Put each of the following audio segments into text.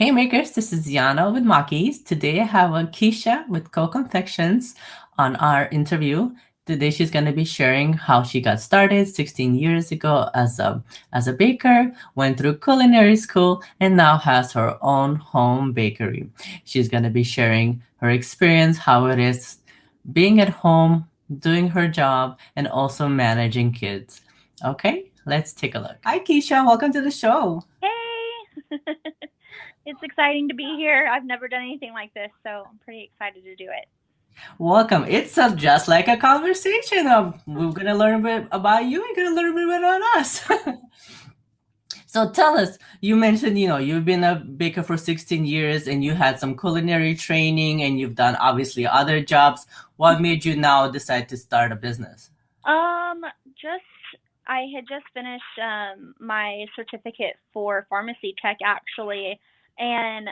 Hey makers, this is Yana with Mockys. Today I have Keisha with Co-Confections on our interview. Today she's going to be sharing how she got started 16 years ago as a baker, went through culinary school, and now has her own home bakery. She's going to be sharing her experience, how it is being at home, doing her job, and also managing kids. Okay, let's take a look. Hi Keisha, welcome to the show. Hey! It's exciting to be here. I've never done anything like this, so I'm pretty excited to do it. Welcome. It's just like a conversation. We're gonna learn a bit about you and gonna learn a bit about us. So tell us, you mentioned you've been a baker for 16 years and you had some culinary training and you've done obviously other jobs. What made you now decide to start a business? Um, just I had just finished my certificate for pharmacy tech actually, and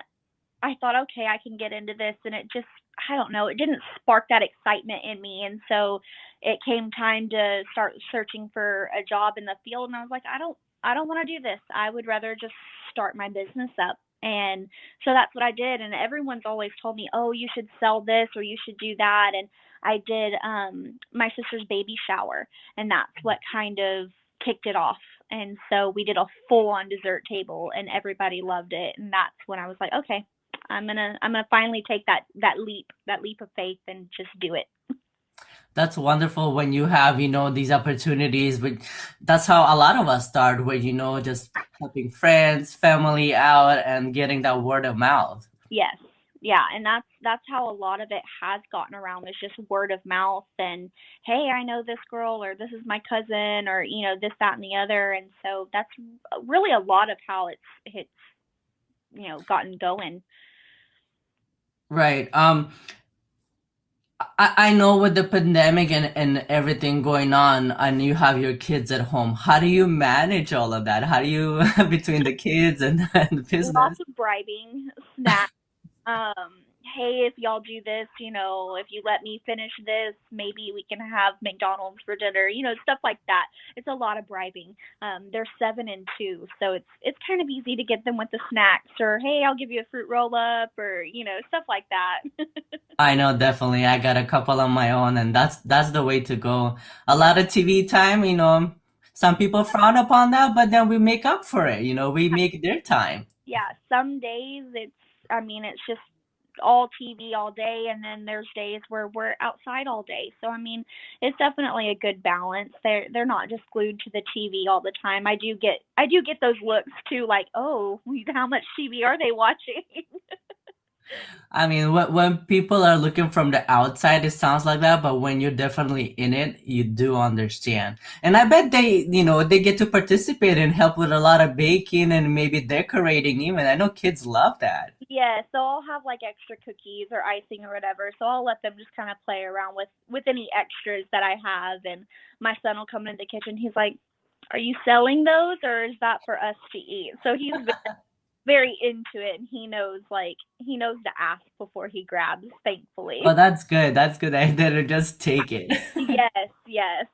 I thought, okay, I can get into this, and it just, I don't know, it didn't spark that excitement in me, and so it came time to start searching for a job in the field, and I was like, I don't want to do this. I would rather just start my business up. And so that's what I did. And everyone's always told me, oh, you should sell this or you should do that. And I did my sister's baby shower, and that's what kind of kicked it off. And so we did a full on dessert table, and everybody loved it. And that's when I was like, okay, I'm gonna finally take that leap of faith and just do it. That's wonderful when you have, these opportunities. But that's how a lot of us start, where, just helping friends, family out and getting that word of mouth. Yes. Yeah, and that's how a lot of it has gotten around, is just word of mouth and, hey, I know this girl, or this is my cousin, or this, that, and the other. And so that's really a lot of how it's gotten going. Right. I know with the pandemic and everything going on, and you have your kids at home, how do you manage all of that? How do you, between the kids and the Lots business? of bribing, snacks. Hey, if y'all do this, if you let me finish this, maybe we can have McDonald's for dinner, stuff like that. It's a lot of bribing. They're 7 and 2, so it's kind of easy to get them with the snacks, or hey, I'll give you a fruit roll up, or stuff like that. I know, definitely. I got a couple on my own, and that's the way to go. A Yeah. lot of TV time, some people frown upon that, but then we make up for it. We make their time. Yeah, some days it's just all TV all day, and then there's days where we're outside all day. So it's definitely a good balance. They're not just glued to the TV all the time. I do get those looks too, like, oh, how much TV are they watching? I mean, when people are looking from the outside, it sounds like that, but when you're definitely in it, you do understand. And I bet they get to participate and help with a lot of baking and maybe decorating even. I know kids love that. Yeah, so I'll have like extra cookies or icing or whatever. So I'll let them just kind of play around with any extras that I have, and my son will come into the kitchen. He's like, "Are you selling those, or is that for us to eat?" So he's very into it, and he knows to ask before he grabs, Oh, thankfully. that's good. That's good. I didn't just take it. Yes, yes.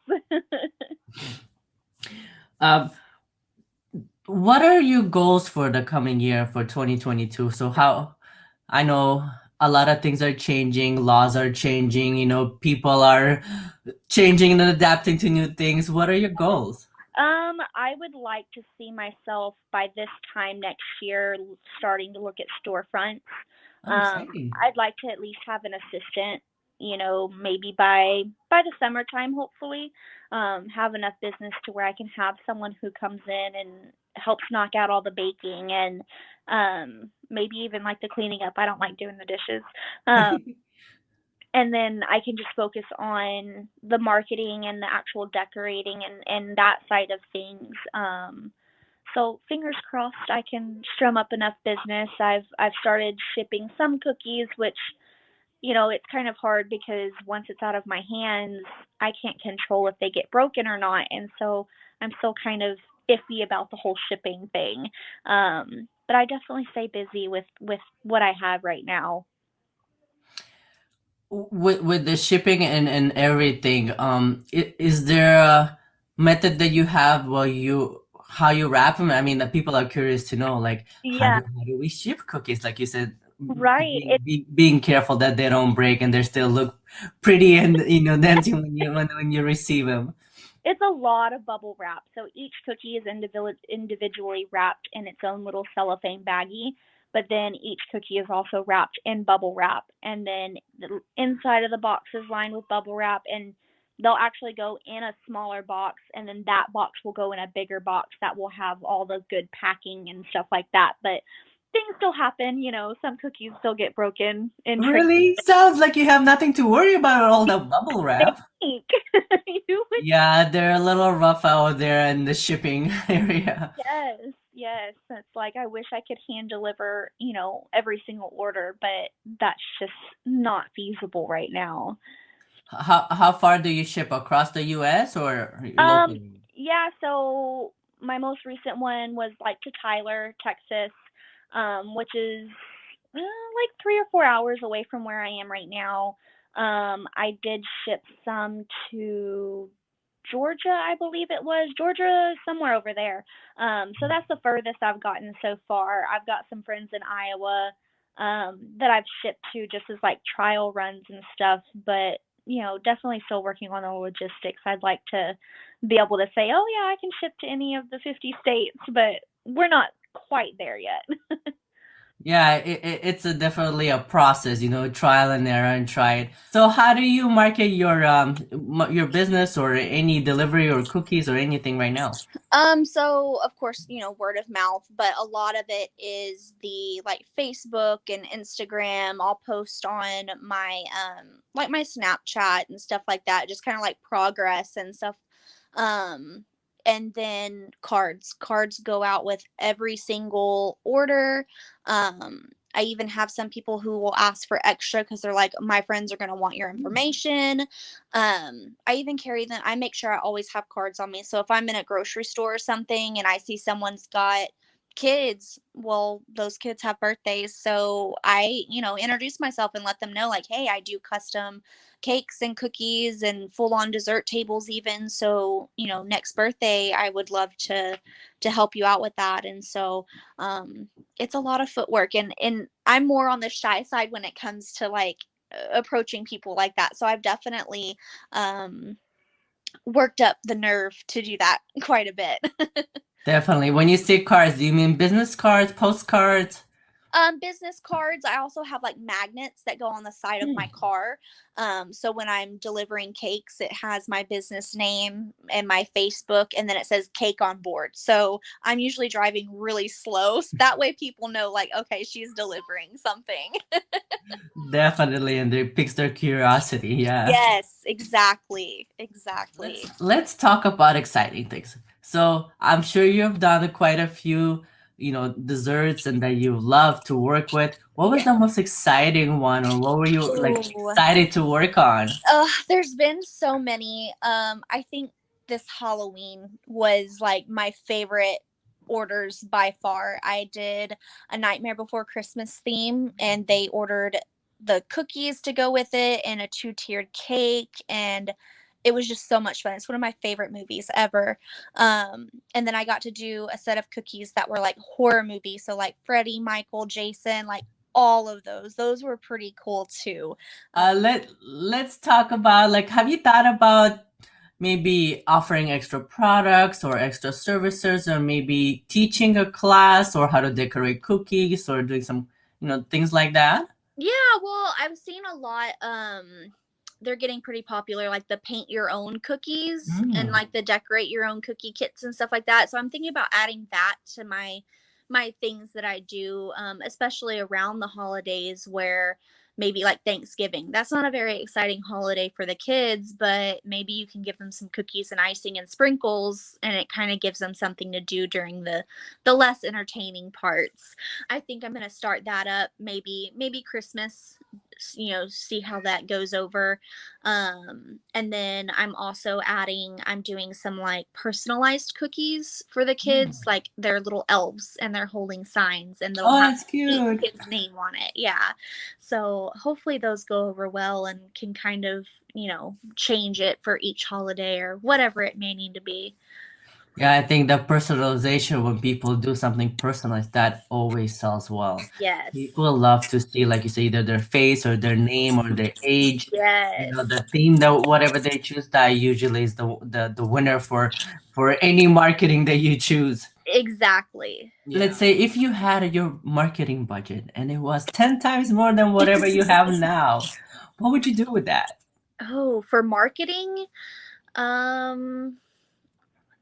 Um, what are your goals for the coming year for 2022? So how I know a lot of things are changing, laws are changing, people are changing and adapting to new things. What are your goals? I would like to see myself by this time next year starting to look at storefronts. Oh, exciting. I'd like to at least have an assistant, maybe by the summertime, hopefully. Have enough business to where I can have someone who comes in and helps knock out all the baking, and maybe even like the cleaning up. I don't like doing the dishes. Um, and then I can just focus on the marketing and the actual decorating, and that side of things. So fingers crossed, I can strum up enough business. I've started shipping some cookies, which it's kind of hard because once it's out of my hands, I can't control if they get broken or not, and so I'm still kind of iffy about the whole shipping thing. But I definitely stay busy with what I have right now. With the shipping and everything, is there a method that you have where you how you wrap them. I mean, the people are curious to know, like, Yeah, how do we ship cookies? Like you said, right. being careful that they don't break and they still look pretty and dancing when you receive them. It's a lot of bubble wrap. So each cookie is individually wrapped in its own little cellophane baggie, but then each cookie is also wrapped in bubble wrap. And then the inside of the box is lined with bubble wrap, and they'll actually go in a smaller box, and then that box will go in a bigger box that will have all the good packing and stuff like that. But things still happen, some cookies still get broken in transit. Really? Sounds like you have nothing to worry about all the bubble wrap. You would. Yeah, they're a little rough out there in the shipping area. Yes, yes. It's like I wish I could hand deliver, every single order, but that's just not feasible right now. How far do you ship across the US or Um, locally? yeah, so my most recent one was like to Tyler, Texas, which is like 3 or 4 hours away from where I am right now. I did ship some to Georgia, I believe it was. Georgia, somewhere over there. So that's the furthest I've gotten so far. I've got some friends in Iowa that I've shipped to just as like trial runs and stuff, but definitely still working on the logistics. I'd like to be able to say, oh yeah, I can ship to any of the 50 states, but we're not quite there yet. Yeah, it's definitely a process, trial and error and try it. So how do you market your business or any delivery or cookies or anything right now? So of course, word of mouth, but a lot of it is the like Facebook and Instagram. I'll post on my like my Snapchat and stuff like that, just kind of like progress and stuff. Um and then cards. Cards go out with every single order. I even have some people who will ask for extra because they're like, my friends are going to want your information. I even carry them. I make sure I always have cards on me. So if I'm in a grocery store or something and I see someone's got kids, well, those kids have birthdays. So I, introduce myself and let them know, like, hey, I do custom cakes and cookies and full on dessert tables even. So, next birthday, I would love to help you out with that. And so it's a lot of footwork, and I'm more on the shy side when it comes to like approaching people like that. So I've definitely worked up the nerve to do that quite a bit. Definitely. When you say cards, do you mean business cards, postcards? Business cards. I also have like magnets that go on the side of my car. So when I'm delivering cakes, it has my business name and my Facebook, and then it says cake on board. So I'm usually driving really slow. So that way people know, like, okay, she's delivering something. Definitely, and it piques their curiosity. Yeah. Yes, exactly. Exactly. Let's talk about exciting things. So I'm sure you've done quite a few, desserts and that you love to work with. What was Yeah. the most exciting one, or what were you like Ooh. excited to work on? There's been so many. I think this Halloween was like my favorite orders by far. I did a Nightmare Before Christmas theme, and they ordered the cookies to go with it and a two-tiered cake, and it was just so much fun. It's one of my favorite movies ever. And then I got to do a set of cookies that were like horror movies, so like Freddy, Michael, Jason, like all of those. Those were pretty cool too. Let's talk about, like, have you thought about maybe offering extra products or extra services, or maybe teaching a class or how to decorate cookies or doing some, things like that? Yeah, well, I've seen a lot. They're getting pretty popular, like the paint your own cookies and Mm. like the decorate your own cookie kits and stuff like that. So I'm thinking about adding that to my things that I do, especially around the holidays, where maybe like Thanksgiving. That's not a very exciting holiday for the kids, but maybe you can give them some cookies and icing and sprinkles, and it kind of gives them something to do during the less entertaining parts. I think I'm going to start that up maybe Christmas, see how that goes over. And then I'm doing some like personalized cookies for the kids, like they're little elves and they're holding signs and they'll Oh, have that's each cute. kid's name on it. Yeah. So hopefully those go over well and can kind of, change it for each holiday or whatever it may need to be. Yeah, I think the personalization when people do something personalized, that always sells well. Yes. People love to see, like you say, either their face or their name or their age. You Yes. know, the theme that whatever they choose, that usually is the winner for any marketing that you choose. Exactly. Let's say if you had your marketing budget and it was 10 times more than whatever you have now, what would you do with that? Oh, for marketing, um,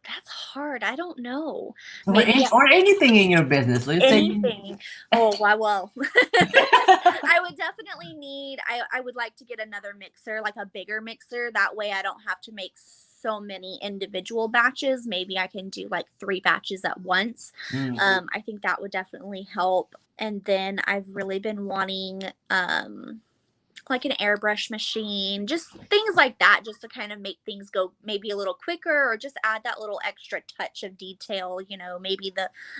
that's hard. I don't know. Or, Maybe or anything in your business. Let's say you, anything. Oh, why? Well, I would definitely need. I would like to get another mixer, like a bigger mixer. That way, I don't have to make so many individual batches. Maybe I can do like 3 batches at once. Mm. I think that would definitely help. And then I've really been wanting like an airbrush machine, just things like that, just to kind of make things go maybe a little quicker, or just add that little extra touch of detail, maybe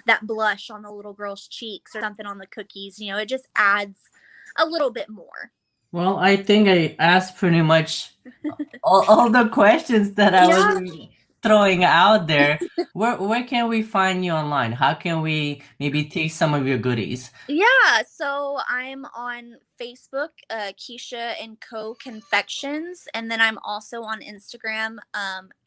that blush on the little girl's cheeks or something on the cookies. It just adds a little bit more. Well, I think I asked pretty much all the questions that I was Yeah. throwing out there. Where can we find you online? How can we maybe take some of your goodies? Yeah, so I'm on Facebook, Keisha and Co Confections, and then I'm also on Instagram,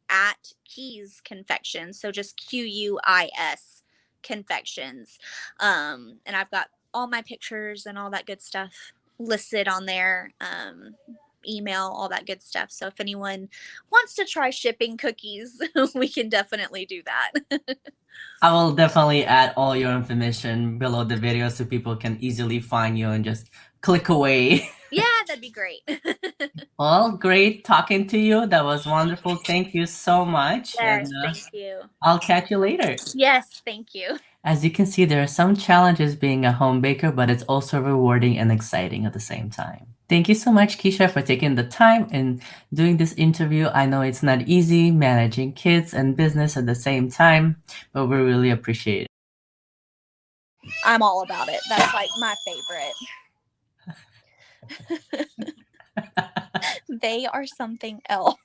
at Keys Confections. So just Quis Confections, and I've got all my pictures and all that good stuff listed on there. Email, all that good stuff. So if anyone wants to try shipping cookies, we can definitely do that. I will definitely add all your information below the video so people can easily find you and just click away. Yeah, that'd be great. Well, great talking to you. That was wonderful. Thank you so much. Yes, And thank you. I'll catch you later. Yes, thank you. As you can see, there are some challenges being a home baker, but it's also rewarding and exciting at the same time. Thank you so much, Keisha, for taking the time and doing this interview. I know it's not easy managing kids and business at the same time, but we really appreciate it. I'm all about it. That's like my favorite. They are something else.